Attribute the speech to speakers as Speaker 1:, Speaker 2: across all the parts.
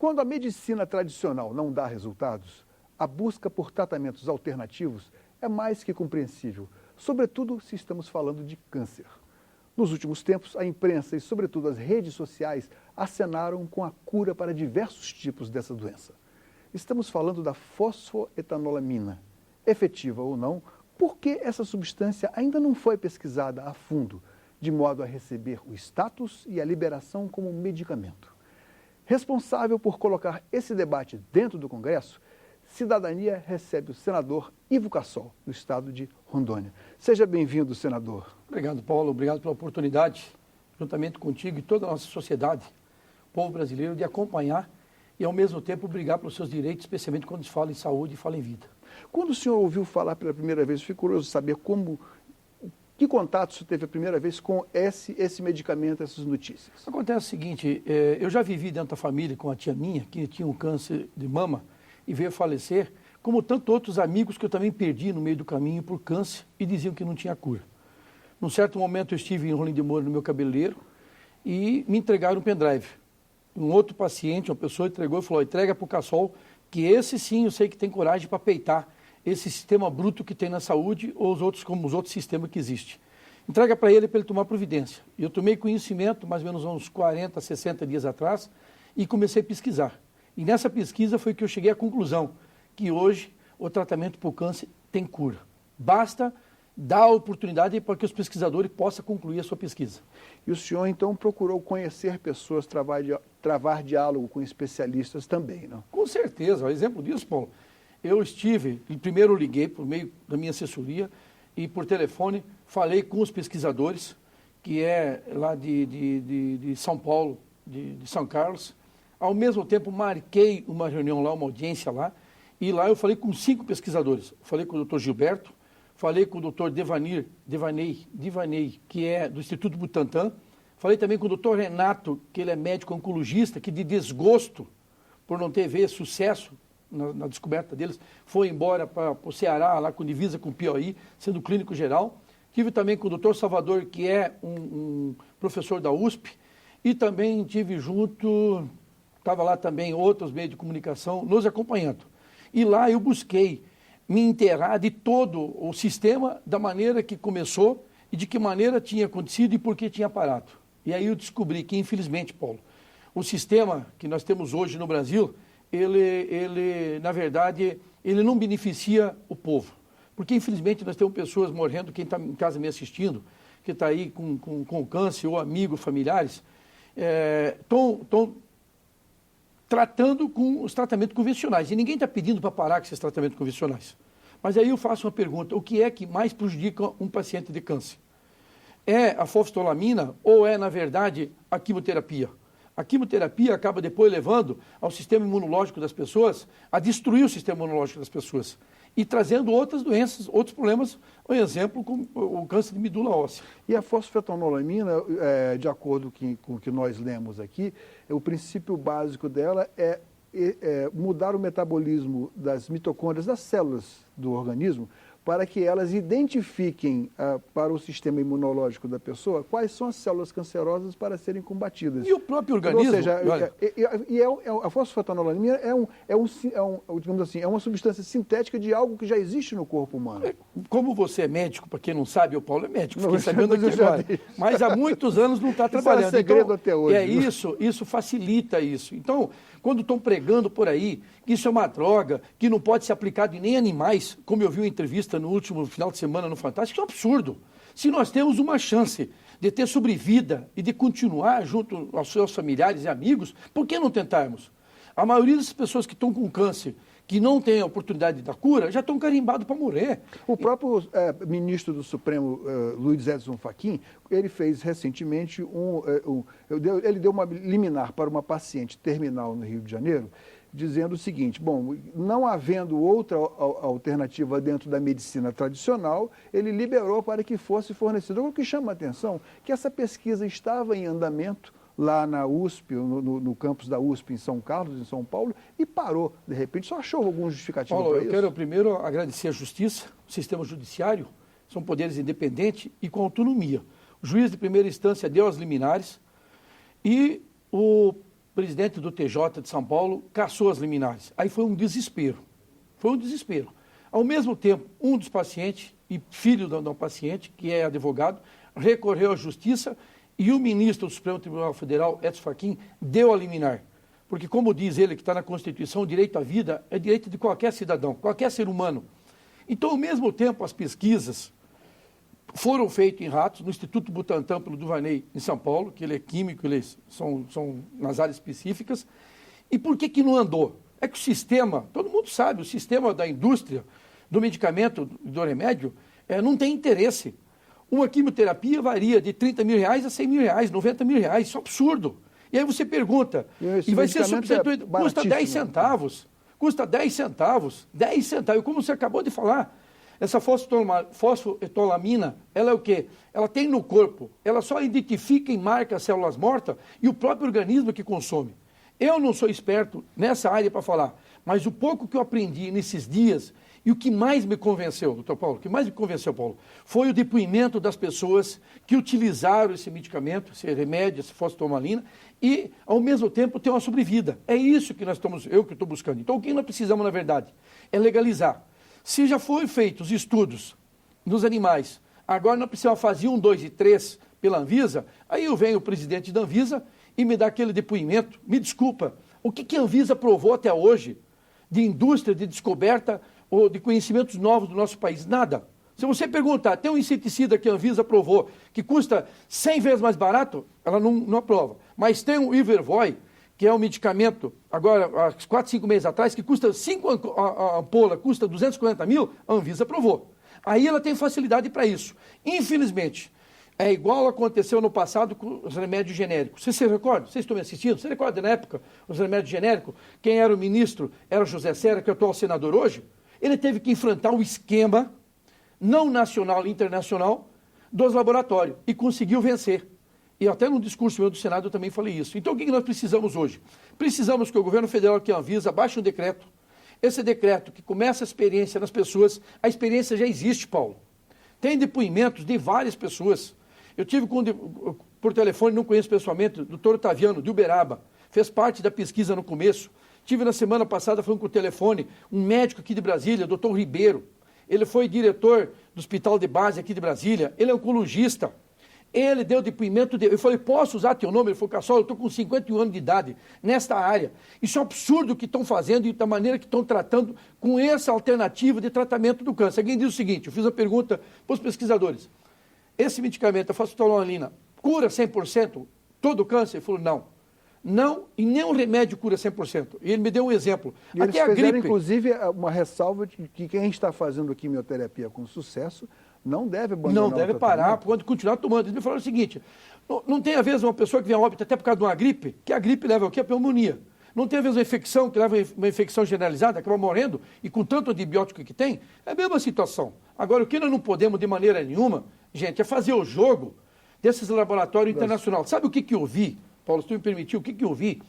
Speaker 1: Quando a medicina tradicional não dá resultados, a busca por tratamentos alternativos é mais que compreensível, sobretudo se estamos falando de câncer. Nos últimos tempos, a imprensa e, sobretudo, as redes sociais acenaram com a cura para diversos tipos dessa doença. Estamos falando da fosfoetanolamina. Efetiva ou não, por que essa substância ainda não foi pesquisada a fundo, de modo a receber o status e a liberação como medicamento? Responsável por colocar esse debate dentro do Congresso, Cidadania recebe o senador Ivo Cassol, do estado de Rondônia. Seja bem-vindo, senador.
Speaker 2: Obrigado, Paulo. Obrigado pela oportunidade, juntamente contigo e toda a nossa sociedade, o povo brasileiro, de acompanhar e, ao mesmo tempo, brigar pelos seus direitos, especialmente quando se fala em saúde e fala em vida.
Speaker 1: Quando o senhor ouviu falar pela primeira vez, fico curioso de saber que contato o senhor teve a primeira vez com esse medicamento, essas notícias.
Speaker 2: Acontece o seguinte, eu já vivi dentro da família com a tia minha, que tinha um câncer de mama e veio a falecer, como tantos outros amigos que eu também perdi no meio do caminho por câncer e diziam que não tinha cura. Num certo momento eu estive em Rolim de Moura, no meu cabeleireiro, e me entregaram um pendrive. Um outro paciente, uma pessoa entregou e falou, entrega para o Cassol, que esse sim eu sei que tem coragem para peitar esse sistema bruto que tem na saúde ou os outros, como os outros sistemas que existem. Entrega para ele tomar providência. E eu tomei conhecimento, mais ou menos uns 40, 60 dias atrás, e comecei a pesquisar. E nessa pesquisa foi que eu cheguei à conclusão que hoje o tratamento para o câncer tem cura. Basta dar a oportunidade para que os pesquisadores possam concluir a sua pesquisa.
Speaker 1: E o senhor, então, procurou conhecer pessoas, travar diálogo com especialistas também, não?
Speaker 2: Com certeza. O exemplo disso, Paulo, eu estive, primeiro eu liguei por meio da minha assessoria e por telefone falei com os pesquisadores, que é lá de São Paulo, de São Carlos. Ao mesmo tempo, marquei uma reunião lá, uma audiência lá, e lá eu falei com 5 pesquisadores. Falei com o Dr. Gilberto, falei com o Dr. Divanei, que é do Instituto Butantan, falei também com o Dr. Renato, que ele é médico oncologista, que de desgosto por não ter sucesso na descoberta deles, foi embora para o Ceará, lá com divisa com o Piauí, sendo clínico geral. Tive também com o Dr. Salvador, que é um professor da USP, e também tive junto... Estava lá também outros meios de comunicação nos acompanhando. E lá eu busquei me inteirar de todo o sistema, da maneira que começou e de que maneira tinha acontecido e por que tinha parado. E aí eu descobri que, infelizmente, Paulo, o sistema que nós temos hoje no Brasil, na verdade, ele não beneficia o povo. Porque, infelizmente, nós temos pessoas morrendo, quem está em casa me assistindo, que está aí com câncer ou amigos, familiares, estão tratando com os tratamentos convencionais. E ninguém está pedindo para parar com esses tratamentos convencionais. Mas aí eu faço uma pergunta, o que é que mais prejudica um paciente de câncer? É a fosfolamina ou é, na verdade, a quimioterapia? A quimioterapia acaba depois levando ao sistema imunológico das pessoas, a destruir o sistema imunológico das pessoas e trazendo outras doenças, outros problemas, por exemplo, como o câncer de medula óssea.
Speaker 1: E a fosfetanolamina, de acordo com o que nós lemos aqui, o princípio básico dela é mudar o metabolismo das mitocôndrias, das células do organismo, para que elas identifiquem para o sistema imunológico da pessoa quais são as células cancerosas para serem combatidas.
Speaker 2: E o próprio organismo...
Speaker 1: Ou seja, a fosfetanolamina digamos assim, é uma substância sintética de algo que já existe no corpo humano.
Speaker 2: Como você é médico, para quem não sabe, o Paulo é médico, fiquei sabendo aqui agora. Mas há muitos anos não está trabalhando.
Speaker 1: Isso é segredo até hoje.
Speaker 2: Isso facilita isso. Então, quando estão pregando por aí que isso é uma droga, que não pode ser aplicado em nem animais, como eu vi uma entrevista no último final de semana no Fantástico, isso é um absurdo. Se nós temos uma chance de ter sobrevida e de continuar junto aos seus familiares e amigos, por que não tentarmos? A maioria das pessoas que estão com câncer, que não têm a oportunidade da cura, já estão carimbados para morrer.
Speaker 1: O próprio ministro do Supremo, Luiz Edson Fachin, ele fez recentemente ele deu uma liminar para uma paciente terminal no Rio de Janeiro, dizendo o seguinte, bom, não havendo outra alternativa dentro da medicina tradicional, ele liberou para que fosse fornecido. O que chama a atenção é que essa pesquisa estava em andamento lá na USP, no campus da USP em São Carlos, em São Paulo, e parou, de repente. Só achou algum justificativo para isso?
Speaker 2: Eu quero primeiro agradecer a Justiça, o sistema judiciário, são poderes independentes e com autonomia. O juiz de primeira instância deu as liminares e o presidente do TJ de São Paulo, cassou as liminares. Aí foi um desespero. Foi um desespero. Ao mesmo tempo, um dos pacientes, e filho do paciente, que é advogado, recorreu à justiça e o ministro do Supremo Tribunal Federal, Edson Fachin, deu a liminar. Porque, como diz ele, que está na Constituição, o direito à vida é direito de qualquer cidadão, qualquer ser humano. Então, ao mesmo tempo, as pesquisas foram feitas em ratos, no Instituto Butantan, pelo Duvaney, em São Paulo, que ele é químico, eles são nas áreas específicas. E por que não andou? É que o sistema, todo mundo sabe, o sistema da indústria, do medicamento, do remédio, não tem interesse. Uma quimioterapia varia de R$30 mil a R$100 mil, R$90 mil, isso é um absurdo. E aí você pergunta, e vai ser substituído, custa 10 centavos, custa 10 centavos, 10 centavos, como você acabou de falar, essa fosfetolamina, ela é o quê? Ela tem no corpo, ela só identifica e marca as células mortas e o próprio organismo que consome. Eu não sou esperto nessa área para falar, mas o pouco que eu aprendi nesses dias, e o que mais me convenceu, doutor Paulo, o que mais me convenceu, Paulo, foi o depoimento das pessoas que utilizaram esse medicamento, esse remédio, essa fosfetolamina, e, ao mesmo tempo, ter uma sobrevida. É isso que eu que estou buscando. Então, o que nós precisamos, na verdade, é legalizar. Se já foram feitos estudos nos animais, agora nós precisamos fazer 1, 2 e 3 pela Anvisa, aí vem o presidente da Anvisa e me dá aquele depoimento. Me desculpa, o que a Anvisa provou até hoje de indústria, de descoberta ou de conhecimentos novos do nosso país? Nada. Se você perguntar, tem um inseticida que a Anvisa aprovou que custa 100 vezes mais barato, ela não aprova. Mas tem o Ivervoy, que é um medicamento, agora, há 4, 5 meses atrás, que custa 5 ampolas, custa 240 mil, a Anvisa aprovou. Aí ela tem facilidade para isso. Infelizmente, é igual aconteceu no passado com os remédios genéricos. Você se recorda? Vocês estão me assistindo? Você recorda na época os remédios genéricos? Quem era o ministro era o José Serra, que é o atual senador hoje. Ele teve que enfrentar o esquema, não nacional e internacional, dos laboratórios, e conseguiu vencer. E até no discurso meu do Senado eu também falei isso. Então o que nós precisamos hoje? Precisamos que o governo federal, que a Anvisa, baixe um decreto. Esse decreto que começa a experiência nas pessoas, a experiência já existe, Paulo. Tem depoimentos de várias pessoas. Eu tive por telefone, não conheço pessoalmente, o doutor Otaviano, de Uberaba, fez parte da pesquisa no começo. Tive na semana passada, falando com o telefone, um médico aqui de Brasília, doutor Ribeiro. Ele foi diretor do hospital de base aqui de Brasília, ele é oncologista. Ele deu depoimento dele. Eu falei, posso usar teu nome? Ele falou, Cassol, eu estou com 51 anos de idade nesta área. Isso é um absurdo o que estão fazendo e da maneira que estão tratando com essa alternativa de tratamento do câncer. Alguém diz o seguinte, eu fiz a pergunta para os pesquisadores. Esse medicamento, a fosfetolamina, cura 100% todo o câncer? Ele falou, não. Não, e nenhum remédio cura 100%. E ele me deu um exemplo.
Speaker 1: E
Speaker 2: até
Speaker 1: eles
Speaker 2: a
Speaker 1: fizeram,
Speaker 2: gripe.
Speaker 1: inclusive, uma ressalva de que quem está fazendo quimioterapia com sucesso não deve abandonar.
Speaker 2: Não deve parar, pode continuar tomando. Eles me falaram o seguinte, não tem a ver uma pessoa que vem a óbito até por causa de uma gripe, que a gripe leva o quê? A pneumonia. Não tem a ver uma infecção que leva uma infecção generalizada, acaba morrendo, e com tanto antibiótico que tem, é a mesma situação. Agora, o que nós não podemos de maneira nenhuma, gente, é fazer o jogo desses laboratórios internacionais. Sabe o que eu vi, Paulo, se tu me permitiu, o que eu vi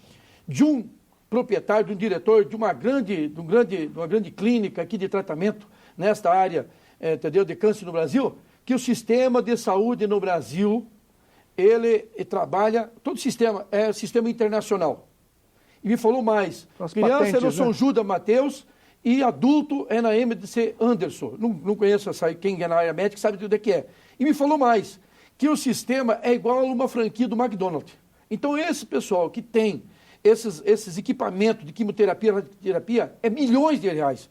Speaker 2: de um proprietário, de um diretor de uma grande clínica aqui de tratamento nesta área, entendeu, de câncer no Brasil, que o sistema de saúde no Brasil, ele trabalha, todo sistema é sistema internacional. E me falou mais, criança é no São Judas Mateus e adulto é na MDC Anderson. Não conheço quem é na área médica, sabe de onde é que é. E me falou mais, que o sistema é igual a uma franquia do McDonald's. Então, esse pessoal que tem esses equipamentos de quimioterapia, radioterapia, é milhões de reais.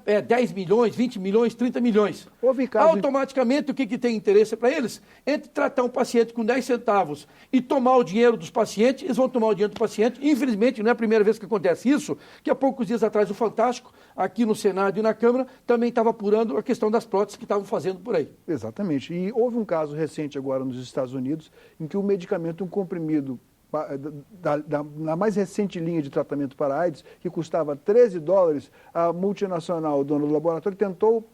Speaker 2: É 10 milhões, 20 milhões, 30 milhões. Automaticamente, o que tem interesse para eles? Entre tratar um paciente com 10 centavos e tomar o dinheiro dos pacientes, eles vão tomar o dinheiro do paciente. Infelizmente, não é a primeira vez que acontece isso, que há poucos dias atrás o Fantástico, aqui no Senado e na Câmara, também estava apurando a questão das próteses que estavam fazendo por aí.
Speaker 1: Exatamente. E houve um caso recente agora nos Estados Unidos, em que um medicamento, um comprimido, na mais recente linha de tratamento para AIDS, que custava $13, a multinacional, dona do laboratório, tentou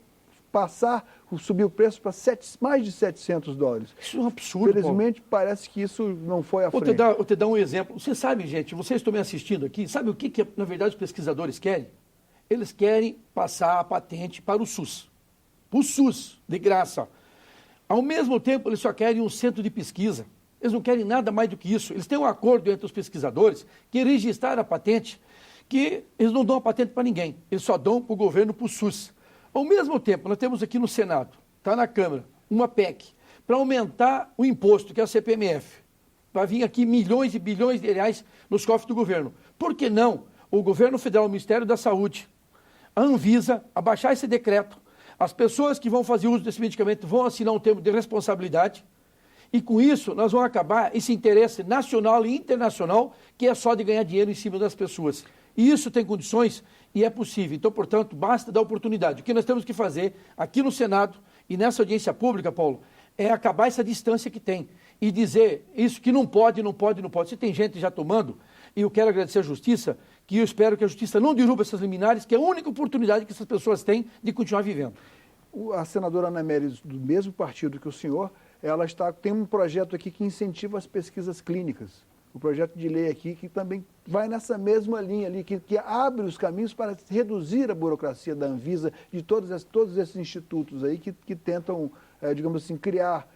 Speaker 1: subir o preço para mais de $700.
Speaker 2: Isso é um absurdo,
Speaker 1: Felizmente,
Speaker 2: Paulo.
Speaker 1: Parece que isso não foi à frente.
Speaker 2: Vou te dar um exemplo. Você sabe, gente, vocês estão me assistindo aqui, sabe o que na verdade, os pesquisadores querem? Eles querem passar a patente para o SUS. O SUS, de graça. Ao mesmo tempo, eles só querem um centro de pesquisa. Eles não querem nada mais do que isso. Eles têm um acordo entre os pesquisadores que registraram a patente, que eles não dão a patente para ninguém. Eles só dão para o governo, para o SUS. Ao mesmo tempo, nós temos aqui no Senado, está na Câmara, uma PEC para aumentar o imposto, que é a CPMF. Vai vir aqui milhões e bilhões de reais nos cofres do governo. Por que não o governo federal, o Ministério da Saúde, a Anvisa, abaixar esse decreto? As pessoas que vão fazer uso desse medicamento vão assinar um termo de responsabilidade e, com isso, nós vamos acabar esse interesse nacional e internacional que é só de ganhar dinheiro em cima das pessoas. E isso tem condições e é possível. Então, portanto, basta dar oportunidade. O que nós temos que fazer aqui no Senado e nessa audiência pública, Paulo, é acabar essa distância que tem e dizer isso que não pode, não pode, não pode. Se tem gente já tomando, e eu quero agradecer à Justiça, que eu espero que a Justiça não derrube essas liminares, que é a única oportunidade que essas pessoas têm de continuar vivendo.
Speaker 1: A senadora Ana Mérez, do mesmo partido que o senhor, ela tem um projeto aqui que incentiva as pesquisas clínicas. O projeto de lei aqui que também vai nessa mesma linha ali, que abre os caminhos para reduzir a burocracia da Anvisa, de todos esses institutos aí que tentam, digamos assim, criar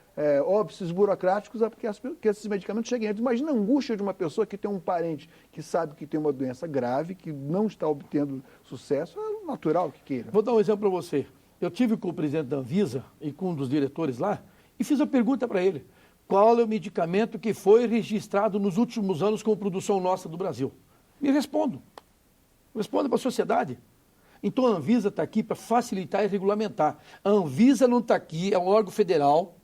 Speaker 1: óbices burocráticos para que esses medicamentos cheguem antes. Imagina a angústia de uma pessoa que tem um parente que sabe que tem uma doença grave, que não está obtendo sucesso, é natural que queira.
Speaker 2: Vou dar um exemplo para você. Eu tive com o presidente da Anvisa e com um dos diretores lá e fiz a pergunta para ele. Qual é o medicamento que foi registrado nos últimos anos como produção nossa do Brasil? Me responda para a sociedade. Então a Anvisa está aqui para facilitar e regulamentar. A Anvisa não está aqui, é um órgão federal,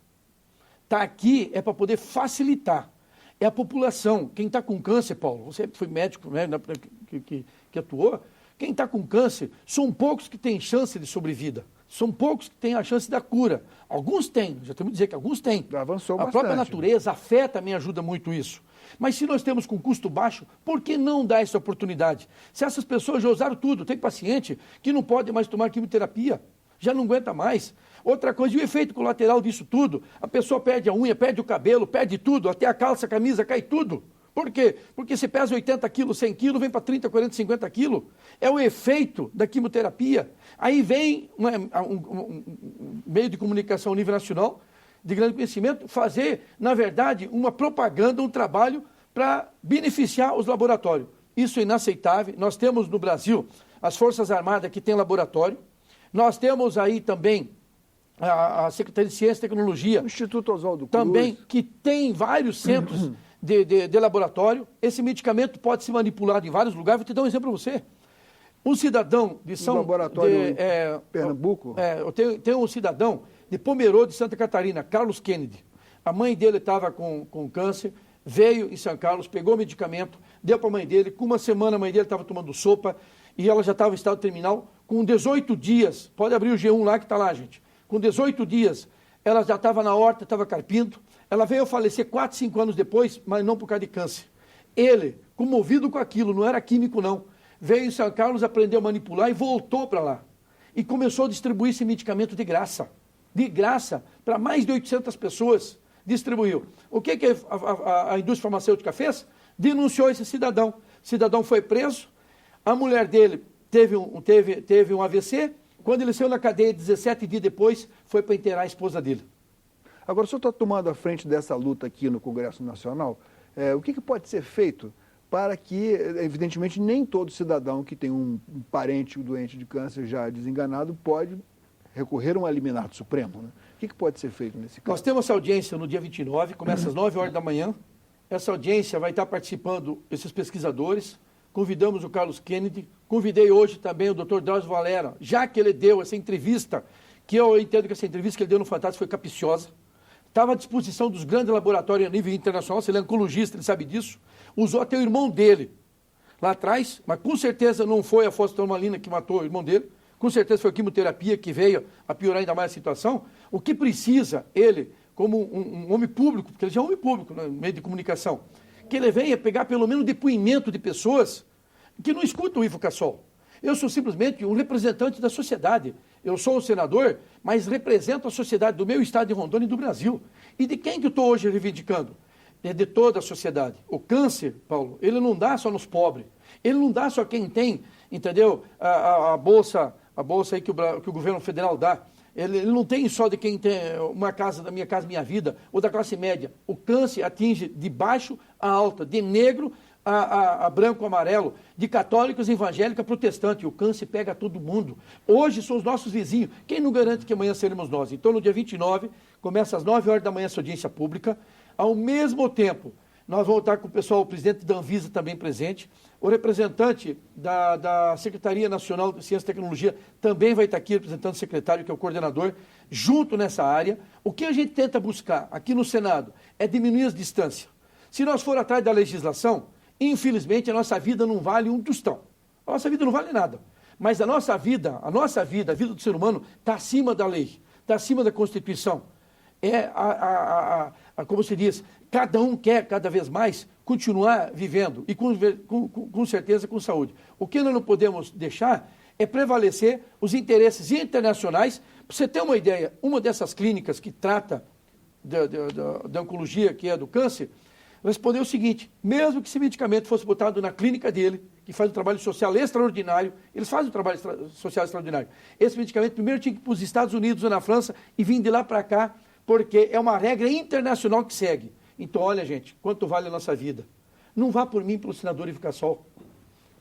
Speaker 2: está aqui é para poder facilitar. É a população. Quem está com câncer, Paulo, você foi médico, né, que atuou, quem está com câncer, são poucos que têm chance de sobrevida. São poucos que têm a chance da cura. Alguns têm, já temos que dizer que alguns têm.
Speaker 1: Avançou
Speaker 2: bastante. A própria natureza, a fé também ajuda muito isso. Mas se nós temos com custo baixo, por que não dar essa oportunidade? Se essas pessoas já usaram tudo, tem paciente que não pode mais tomar quimioterapia, já não aguenta mais. Outra coisa, e o efeito colateral disso tudo? A pessoa perde a unha, perde o cabelo, perde tudo, até a calça, a camisa, cai tudo. Por quê? Porque se pesa 80 quilos, 100 quilos, vem para 30, 40, 50 quilos. É o efeito da quimioterapia. Aí vem um meio de comunicação a nível nacional, de grande conhecimento, fazer, na verdade, uma propaganda, um trabalho para beneficiar os laboratórios. Isso é inaceitável. Nós temos no Brasil as Forças Armadas que têm laboratório. Nós temos aí também a Secretaria de Ciência e Tecnologia.
Speaker 1: O Instituto Oswaldo Cruz.
Speaker 2: Também, que tem vários centros de laboratório. Esse medicamento pode ser manipulado em vários lugares. Vou te dar um exemplo para você. Um cidadão de São...
Speaker 1: laboratório Pernambuco?
Speaker 2: Eu tenho um cidadão de Pomerode, de Santa Catarina, Carlos Kennedy. A mãe dele estava com câncer, veio em São Carlos, pegou o medicamento, deu para a mãe dele. Com uma semana a mãe dele estava tomando sopa e ela já estava em estado terminal. Com 18 dias, pode abrir o G1 lá que está lá, gente. Com 18 dias, ela já estava na horta, estava carpindo. Ela veio a falecer 4, 5 anos depois, mas não por causa de câncer. Ele, comovido com aquilo, não era químico não, veio em São Carlos, aprendeu a manipular e voltou para lá. E começou a distribuir esse medicamento de graça. De graça, para mais de 800 pessoas. Distribuiu. O que a indústria farmacêutica fez? Denunciou esse cidadão. O cidadão foi preso, a mulher dele teve um AVC, quando ele saiu na cadeia 17 dias depois, foi para enterrar a esposa dele.
Speaker 1: Agora, o senhor está tomando a frente dessa luta aqui no Congresso Nacional. O que pode ser feito para que, evidentemente, nem todo cidadão que tem um parente doente de câncer já desenganado pode recorrer a um liminar do Supremo, né? O que pode ser feito nesse caso?
Speaker 2: Nós temos essa audiência no dia 29, começa às 9 horas da manhã. Essa audiência vai estar participando esses pesquisadores. Convidamos o Carlos Kennedy, convidei hoje também o Dr. Drauzio Varela, já que ele deu essa entrevista, que eu entendo que essa entrevista que ele deu no Fantástico foi capciosa, estava à disposição dos grandes laboratórios a nível internacional, se ele é oncologista, ele sabe disso, usou até o irmão dele lá atrás, mas com certeza não foi a fosfetanomalina que matou o irmão dele, com certeza foi a quimioterapia que veio a piorar ainda mais a situação. O que precisa, ele, como um homem público, porque ele já é um homem público no meio de comunicação, que ele venha pegar pelo menos depoimento de pessoas que não escutam o Ivo Cassol. Eu sou simplesmente um representante da sociedade. Eu sou um senador, mas represento a sociedade do meu estado de Rondônia e do Brasil. E de quem que eu estou hoje reivindicando? É de toda a sociedade. O câncer, Paulo, ele não dá só nos pobres. Ele não dá só quem tem, entendeu? A bolsa aí que o governo federal dá. Ele não tem só de quem tem uma casa, da Minha Casa Minha Vida, ou da classe média. O câncer atinge de baixo a alta, de negro a branco, amarelo, de católicos, evangélicos, a protestante. O câncer pega todo mundo. Hoje são os nossos vizinhos. Quem não garante que amanhã seremos nós? Então, no dia 29, começa às 9 horas da manhã essa audiência pública. Ao mesmo tempo, nós vamos estar com o pessoal, o presidente da Anvisa também presente, o representante da Secretaria Nacional de Ciência e Tecnologia também vai estar aqui, representando o secretário, que é o coordenador, junto nessa área. O que a gente tenta buscar aqui no Senado é diminuir as distâncias. Se nós for atrás da legislação, infelizmente a nossa vida não vale um tostão. A nossa vida não vale nada. Mas a nossa vida, a vida do ser humano, está acima da lei, está acima da Constituição. Como se diz, cada um quer cada vez mais continuar vivendo e com certeza com saúde. O que nós não podemos deixar é prevalecer os interesses internacionais. Para você ter uma ideia, uma dessas clínicas que trata da oncologia, que é do câncer, respondeu o seguinte: mesmo que esse medicamento fosse botado na clínica dele, que faz um trabalho social extraordinário, eles fazem um trabalho social extraordinário, esse medicamento primeiro tinha que ir para os Estados Unidos ou na França e vir de lá para cá, porque é uma regra internacional que segue. Então, olha, gente, quanto vale a nossa vida? Não vá por mim, pelo senador Ivo Cassol.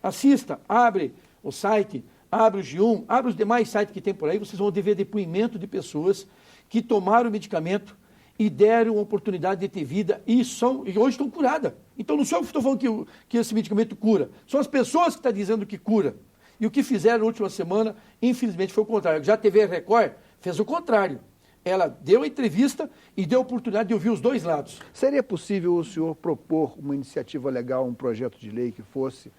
Speaker 2: Assista, abre o site, abre o G1, abre os demais sites que tem por aí, vocês vão ver depoimento de pessoas que tomaram o medicamento e deram uma oportunidade de ter vida e hoje estão curadas. Então, não sou eu que estou falando que esse medicamento cura, são as pessoas que estão dizendo que cura. E o que fizeram na última semana, infelizmente, foi o contrário. Já a TV Record fez o contrário. Ela deu a entrevista e deu a oportunidade de ouvir os dois lados.
Speaker 1: Seria possível o senhor propor uma iniciativa legal, um projeto de lei que fosse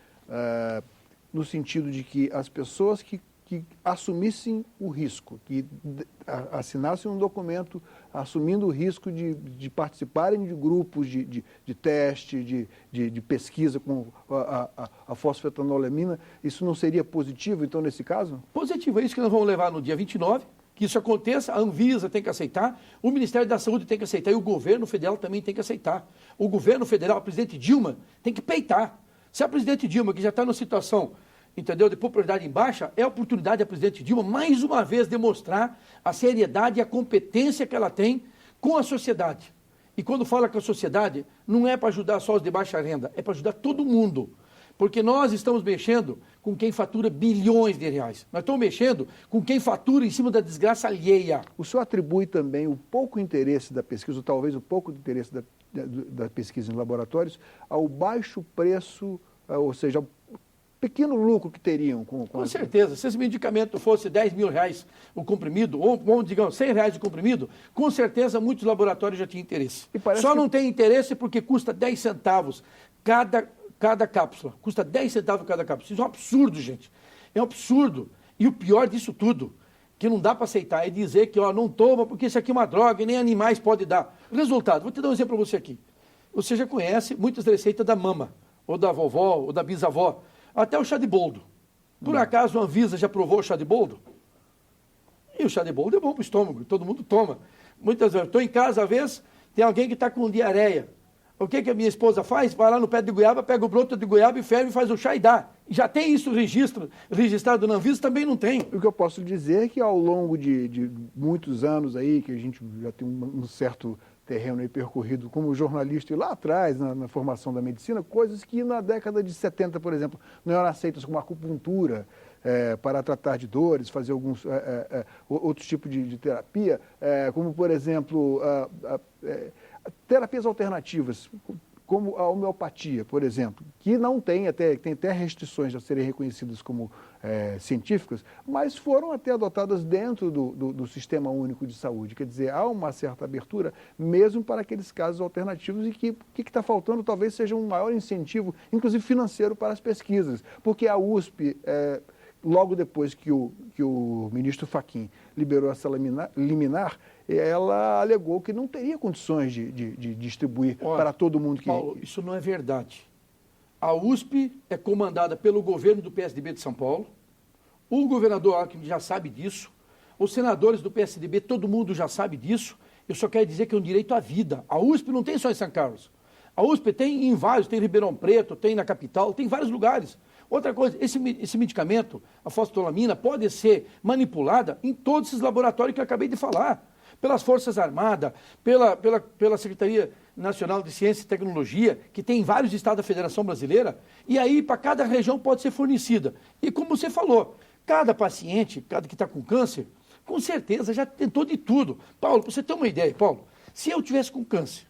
Speaker 1: no sentido de que as pessoas que assumissem o risco, que assinassem um documento assumindo o risco de participarem de grupos de teste, de pesquisa com a fosfetanolamina, isso não seria positivo, então, nesse caso?
Speaker 2: Positivo, é isso que nós vamos levar no dia 29, que isso aconteça, a Anvisa tem que aceitar, o Ministério da Saúde tem que aceitar e o governo federal também tem que aceitar. O governo federal, a presidente Dilma, tem que peitar. Se a presidente Dilma, que já está numa situação, entendeu, de popularidade em baixa, é a oportunidade da presidente Dilma, mais uma vez, demonstrar a seriedade e a competência que ela tem com a sociedade. E quando fala com a sociedade, não é para ajudar só os de baixa renda, é para ajudar todo mundo. Porque nós estamos mexendo com quem fatura bilhões de reais. Nós estamos mexendo com quem fatura em cima da desgraça alheia.
Speaker 1: O senhor atribui também o pouco interesse da pesquisa, ou talvez o pouco interesse da pesquisa em laboratórios, ao baixo preço, ou seja, ao pequeno lucro que teriam
Speaker 2: com certeza. Se esse medicamento fosse 10 mil reais o comprimido, ou, digamos, 100 reais o comprimido, com certeza muitos laboratórios já tinham interesse. Só não tem interesse porque custa 10 centavos cada cápsula. Custa 10 centavos cada cápsula. Isso é um absurdo, gente. É um absurdo. E o pior disso tudo, que não dá para aceitar, é dizer que não toma porque isso aqui é uma droga e nem animais pode dar. Resultado, vou te dar um exemplo para você aqui. Você já conhece muitas receitas da mama, ou da vovó, ou da bisavó, até o chá de boldo. Por acaso a Anvisa já provou o chá de boldo? E o chá de boldo é bom para o estômago, todo mundo toma. Muitas vezes, estou em casa, às vezes, tem alguém que está com diarreia. O que a minha esposa faz? Vai lá no pé de goiaba, pega o broto de goiaba e ferve e faz o chá e dá. Já tem isso registrado na Anvisa? Também não tem.
Speaker 1: O que eu posso lhe dizer é que ao longo de muitos anos aí, que a gente já tem um certo terreno aí percorrido como jornalista e lá atrás, na formação da medicina, coisas que na década de 70, por exemplo, não eram aceitas, como a acupuntura, para tratar de dores, fazer alguns outros tipos de terapia, como, por exemplo, terapias alternativas, como a homeopatia, por exemplo, que não tem até restrições a serem reconhecidas como científicas, mas foram até adotadas dentro do Sistema Único de Saúde. Quer dizer, há uma certa abertura mesmo para aqueles casos alternativos e que o que está faltando talvez seja um maior incentivo, inclusive financeiro, para as pesquisas, porque a USP, logo depois que o ministro Fachin liberou essa liminar, ela alegou que não teria condições de distribuir para todo mundo que...
Speaker 2: Paulo, isso não é verdade. A USP é comandada pelo governo do PSDB de São Paulo, o governador Alckmin já sabe disso, os senadores do PSDB, todo mundo já sabe disso. Eu só quero dizer que é um direito à vida. A USP não tem só em São Carlos. A USP tem em vários, tem em Ribeirão Preto, tem na capital, tem em vários lugares. Outra coisa, esse medicamento, a fosfetolamina, pode ser manipulada em todos esses laboratórios que eu acabei de falar. Pelas Forças Armadas, pela Secretaria Nacional de Ciência e Tecnologia, que tem em vários estados da Federação Brasileira, e aí para cada região pode ser fornecida. E como você falou, cada paciente, cada que está com câncer, com certeza já tentou de tudo. Paulo, para você ter uma ideia, Paulo, se eu tivesse com câncer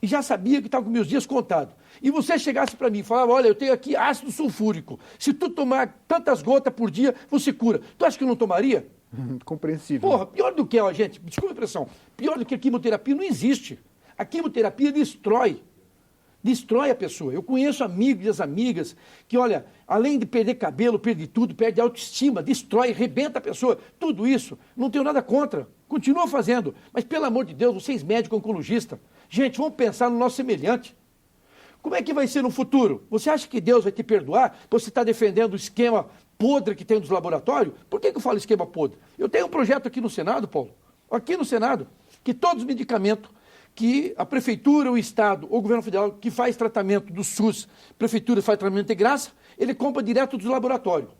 Speaker 2: e já sabia que estava com meus dias contados, e você chegasse para mim e falava, olha, eu tenho aqui ácido sulfúrico, se tu tomar tantas gotas por dia, você cura. Tu acha que eu não tomaria?
Speaker 1: Compreensível.
Speaker 2: Porra, pior do que, ó, gente, desculpa a expressão, pior do que a quimioterapia não existe. A quimioterapia destrói a pessoa. Eu conheço amigos e as amigas que, olha, além de perder cabelo, perde tudo, perde autoestima, destrói, arrebenta a pessoa. Tudo isso, não tenho nada contra. Continua fazendo. Mas, pelo amor de Deus, vocês médicos oncologistas, gente, vamos pensar no nosso semelhante. Como é que vai ser no futuro? Você acha que Deus vai te perdoar por você estar defendendo o esquema podre que tem dos laboratórios? Por que eu falo esquema podre? Eu tenho um projeto aqui no Senado, Paulo, aqui no Senado, que todos os medicamentos que a Prefeitura, o Estado ou o Governo Federal que faz tratamento do SUS, Prefeitura faz tratamento de graça, ele compra direto dos laboratórios.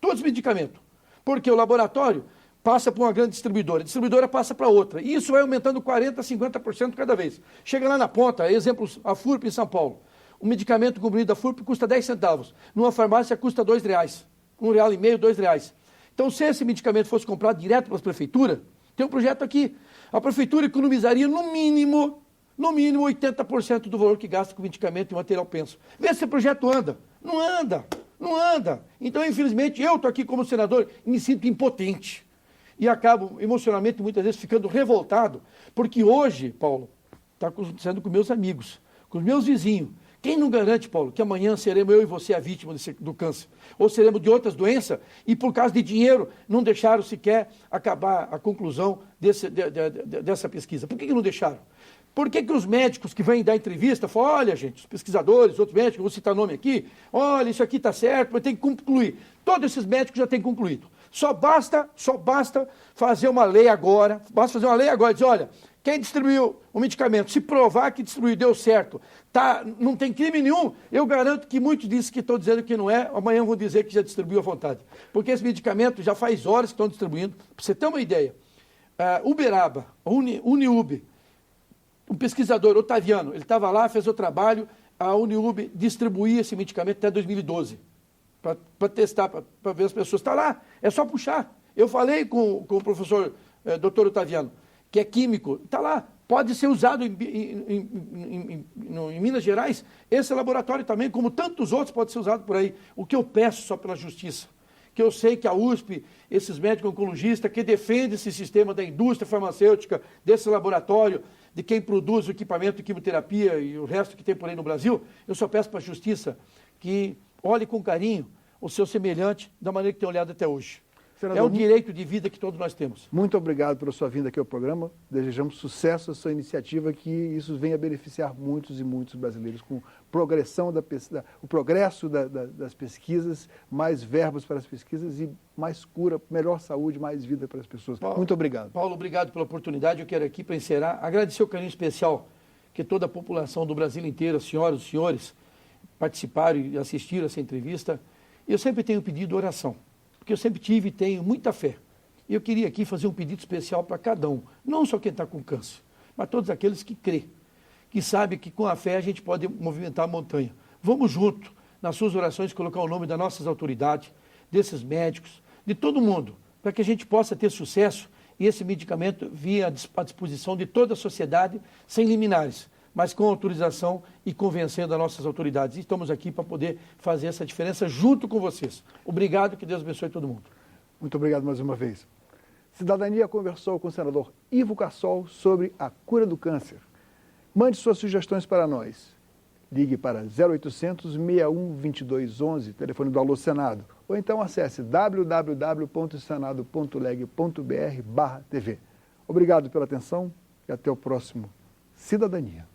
Speaker 2: Todos os medicamentos. Porque o laboratório passa para uma grande distribuidora, a distribuidora passa para outra. E isso vai aumentando 40%, 50% cada vez. Chega lá na ponta, exemplos, a FURP em São Paulo. Um medicamento comprimido da FURP custa 10 centavos. Numa farmácia custa R$2, R$1,50, R$2. Então, se esse medicamento fosse comprado direto pelas prefeituras, tem um projeto aqui. A prefeitura economizaria no mínimo 80% do valor que gasta com medicamento e material penso. Vê se esse projeto anda. Não anda, não anda. Então, infelizmente, eu estou aqui como senador e me sinto impotente. E acabo emocionalmente, muitas vezes, ficando revoltado, porque hoje, Paulo, está acontecendo com meus amigos, com os meus vizinhos. Quem não garante, Paulo, que amanhã seremos eu e você a vítima do câncer? Ou seremos de outras doenças e, por causa de dinheiro, não deixaram sequer acabar a conclusão dessa pesquisa? Por que não deixaram? Por que os médicos que vêm dar entrevista falam, olha, gente, os pesquisadores, outros médicos, vou citar nome aqui, olha, isso aqui está certo, mas tem que concluir. Todos esses médicos já têm concluído. Só basta fazer uma lei agora, dizer, olha, quem distribuiu o medicamento, se provar que distribuiu, deu certo, tá, não tem crime nenhum, eu garanto que muitos disso que estão dizendo que não é, amanhã vão dizer que já distribuiu à vontade. Porque esse medicamento já faz horas que estão distribuindo. Para você ter uma ideia, Uberaba, Uniub, um pesquisador, Otaviano, ele estava lá, fez o trabalho, a Uniub distribuía esse medicamento até 2012, para testar, para ver as pessoas. Está lá, é só puxar. Eu falei com o professor Dr. Otaviano, que é químico, está lá, pode ser usado em Minas Gerais, esse laboratório também, como tantos outros, pode ser usado por aí. O que eu peço só pela justiça, que eu sei que a USP, esses médicos oncologistas que defendem esse sistema da indústria farmacêutica, desse laboratório, de quem produz o equipamento de quimioterapia e o resto que tem por aí no Brasil, eu só peço para a justiça que olhe com carinho o seu semelhante da maneira que tem olhado até hoje. Senador, é o direito de vida que todos nós temos.
Speaker 1: Muito obrigado pela sua vinda aqui ao programa. Desejamos sucesso à sua iniciativa, que isso venha a beneficiar muitos e muitos brasileiros com progressão o progresso das pesquisas, mais verbas para as pesquisas e mais cura, melhor saúde, mais vida para as pessoas.
Speaker 2: Paulo,
Speaker 1: muito obrigado.
Speaker 2: Paulo, obrigado pela oportunidade. Eu quero aqui, para encerrar, agradecer o carinho especial que toda a população do Brasil inteiro, as senhoras e os senhores, participaram e assistiram essa entrevista. Eu sempre tenho pedido oração, porque eu sempre tive e tenho muita fé. E eu queria aqui fazer um pedido especial para cada um, não só quem está com câncer, mas todos aqueles que crê, que sabem que com a fé a gente pode movimentar a montanha. Vamos junto, nas suas orações, colocar o nome das nossas autoridades, desses médicos, de todo mundo, para que a gente possa ter sucesso e esse medicamento vir à disposição de toda a sociedade, sem liminares, mas com autorização e convencendo as nossas autoridades. E estamos aqui para poder fazer essa diferença junto com vocês. Obrigado, que Deus abençoe todo mundo.
Speaker 1: Muito obrigado mais uma vez. Cidadania conversou com o senador Ivo Cassol sobre a cura do câncer. Mande suas sugestões para nós. Ligue para 0800 61 2211, telefone do Alô Senado, ou então acesse www.senado.leg.br/TV. Obrigado pela atenção e até o próximo Cidadania.